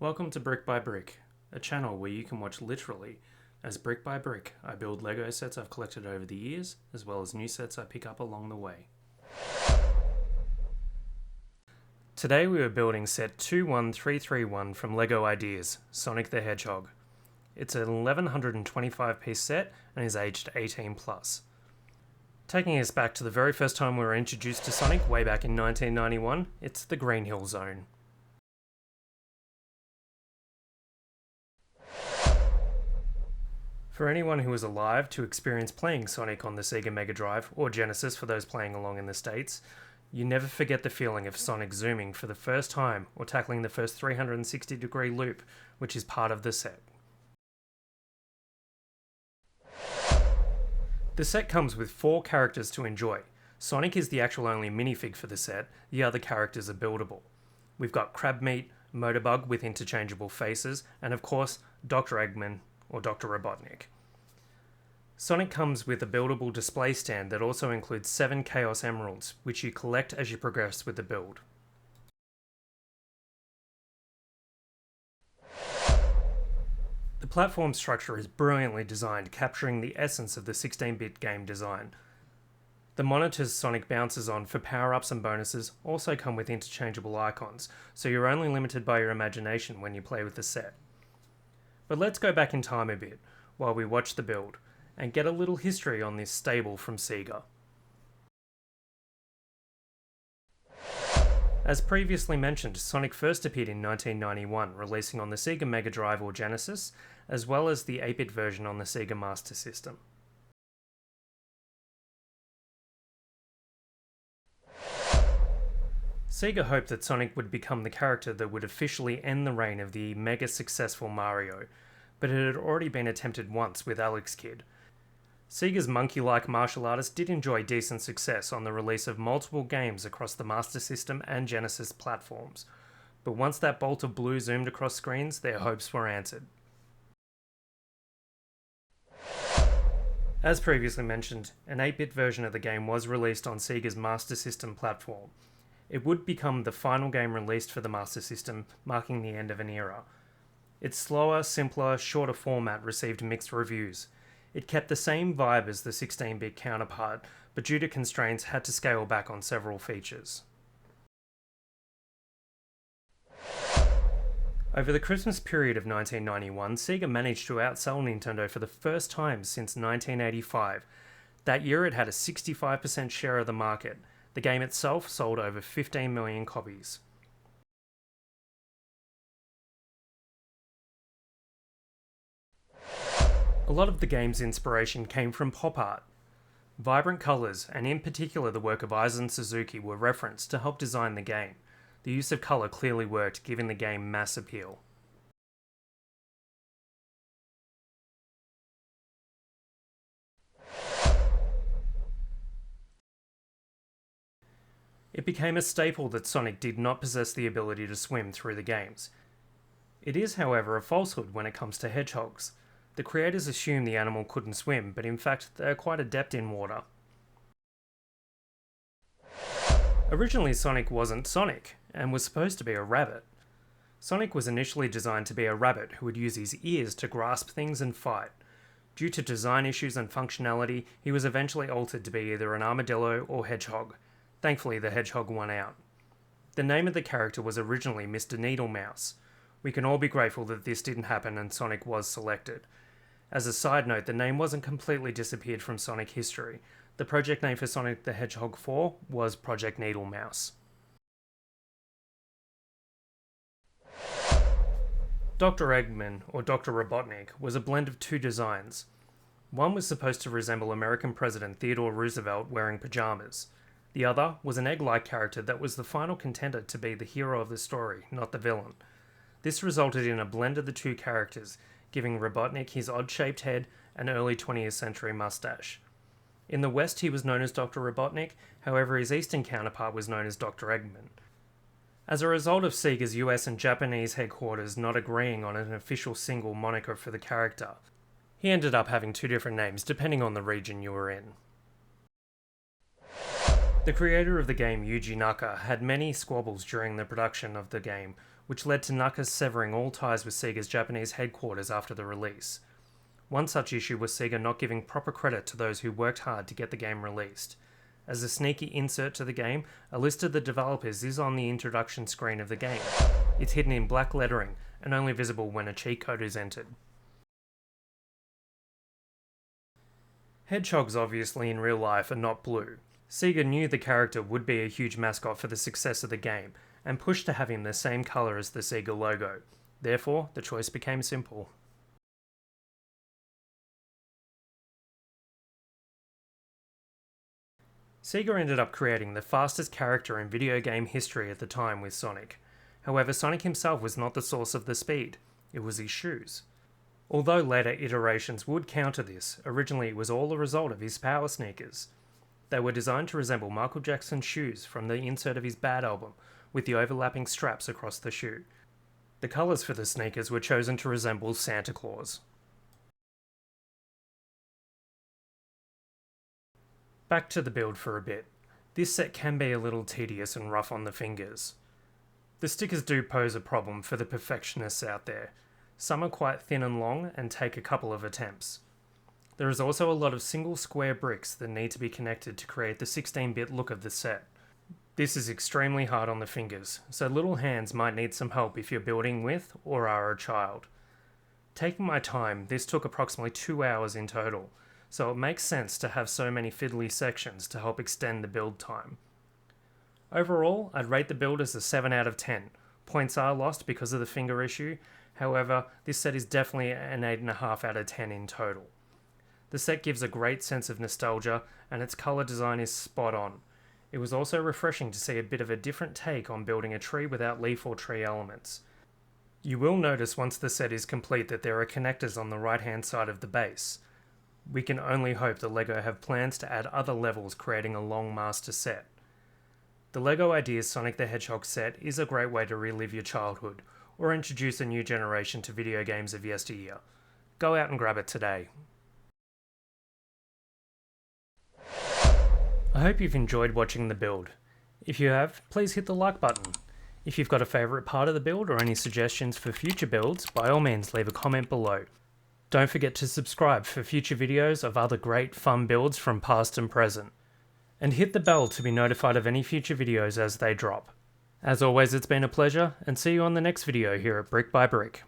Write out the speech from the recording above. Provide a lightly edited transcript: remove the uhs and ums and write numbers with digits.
Welcome to Brick by Brick, a channel where you can watch literally as brick by brick I build Lego sets I've collected over the years, as well as new sets I pick up along the way. Today we are building set 21331 from LEGO Ideas, Sonic the Hedgehog. It's an 1125 piece set and is aged 18 plus. Taking us back to the very first time we were introduced to Sonic way back in 1991, it's the Green Hill Zone. For anyone who was alive to experience playing Sonic on the Sega Mega Drive, or Genesis for those playing along in the States, you never forget the feeling of Sonic zooming for the first time or tackling the first 360-degree loop, which is part of the set. The set comes with 4 characters to enjoy. Sonic is the actual only minifig for the set, the other characters are buildable. We've got Crabmeat, Motorbug with interchangeable faces, and of course, Dr. Eggman, or Dr. Robotnik. Sonic comes with a buildable display stand that also includes 7 Chaos Emeralds, which you collect as you progress with the build. The platform structure is brilliantly designed, capturing the essence of the 16-bit game design. The monitors Sonic bounces on for power-ups and bonuses also come with interchangeable icons, so you're only limited by your imagination when you play with the set. But let's go back in time a bit, while we watch the build, and get a little history on this stable from Sega. As previously mentioned, Sonic first appeared in 1991, releasing on the Sega Mega Drive or Genesis, as well as the 8-bit version on the Sega Master System. Sega hoped that Sonic would become the character that would officially end the reign of the mega successful Mario, but it had already been attempted once with Alex Kidd. Sega's monkey-like martial artist did enjoy decent success on the release of multiple games across the Master System and Genesis platforms, but once that bolt of blue zoomed across screens, their hopes were answered. As previously mentioned, an 8-bit version of the game was released on Sega's Master System platform. It would become the final game released for the Master System, marking the end of an era. Its slower, simpler, shorter format received mixed reviews. It kept the same vibe as the 16-bit counterpart, but due to constraints had to scale back on several features. Over the Christmas period of 1991, Sega managed to outsell Nintendo for the first time since 1985. That year it had a 65% share of the market. The game itself sold over 15 million copies. A lot of the game's inspiration came from pop art. Vibrant colours, and in particular the work of Eisen Suzuki, were referenced to help design the game. The use of colour clearly worked, giving the game mass appeal. It became a staple that Sonic did not possess the ability to swim through the games. It is, however, a falsehood when it comes to hedgehogs. The creators assumed the animal couldn't swim, but in fact they are quite adept in water. Originally Sonic wasn't Sonic, and was supposed to be a rabbit. Sonic was initially designed to be a rabbit who would use his ears to grasp things and fight. Due to design issues and functionality, he was eventually altered to be either an armadillo or hedgehog. Thankfully, the hedgehog won out. The name of the character was originally Mr. Needlemouse. We can all be grateful that this didn't happen and Sonic was selected. As a side note, the name wasn't completely disappeared from Sonic history. The project name for Sonic the Hedgehog 4 was Project Needlemouse. Dr. Eggman, or Dr. Robotnik, was a blend of 2 designs. One was supposed to resemble American President Theodore Roosevelt wearing pajamas. The other was an egg-like character that was the final contender to be the hero of the story, not the villain. This resulted in a blend of the 2 characters, giving Robotnik his odd-shaped head and early 20th century mustache. In the West he was known as Dr. Robotnik, however his Eastern counterpart was known as Dr. Eggman. As a result of Sega's US and Japanese headquarters not agreeing on an official single moniker for the character, he ended up having 2 different names depending on the region you were in. The creator of the game, Yuji Naka, had many squabbles during the production of the game, which led to Knuckles severing all ties with Sega's Japanese headquarters after the release. One such issue was Sega not giving proper credit to those who worked hard to get the game released. As a sneaky insert to the game, a list of the developers is on the introduction screen of the game. It's hidden in black lettering and only visible when a cheat code is entered. Hedgehogs obviously in real life are not blue. Sega knew the character would be a huge mascot for the success of the game, and pushed to have him the same colour as the Sega logo. Therefore, the choice became simple. Sega ended up creating the fastest character in video game history at the time with Sonic. However, Sonic himself was not the source of the speed, it was his shoes. Although later iterations would counter this, originally it was all a result of his power sneakers. They were designed to resemble Michael Jackson's shoes from the insert of his Bad album, with the overlapping straps across the shoe. The colours for the sneakers were chosen to resemble Santa Claus. Back to the build for a bit. This set can be a little tedious and rough on the fingers. The stickers do pose a problem for the perfectionists out there. Some are quite thin and long and take a couple of attempts. There is also a lot of single square bricks that need to be connected to create the 16-bit look of the set. This is extremely hard on the fingers, so little hands might need some help if you're building with or are a child. Taking my time, this took approximately 2 hours in total, so it makes sense to have so many fiddly sections to help extend the build time. Overall, I'd rate the build as a 7 out of 10. Points are lost because of the finger issue, however, this set is definitely an 8.5 out of 10 in total. The set gives a great sense of nostalgia, and its colour design is spot on. It was also refreshing to see a bit of a different take on building a tree without leaf or tree elements. You will notice once the set is complete that there are connectors on the right hand side of the base. We can only hope the LEGO have plans to add other levels, creating a long master set. The LEGO Ideas Sonic the Hedgehog set is a great way to relive your childhood, or introduce a new generation to video games of yesteryear. Go out and grab it today. I hope you've enjoyed watching the build. If you have, please hit the like button. If you've got a favourite part of the build or any suggestions for future builds, by all means leave a comment below. Don't forget to subscribe for future videos of other great fun builds from past and present. And hit the bell to be notified of any future videos as they drop. As always, it's been a pleasure, and see you on the next video here at Brick by Brick.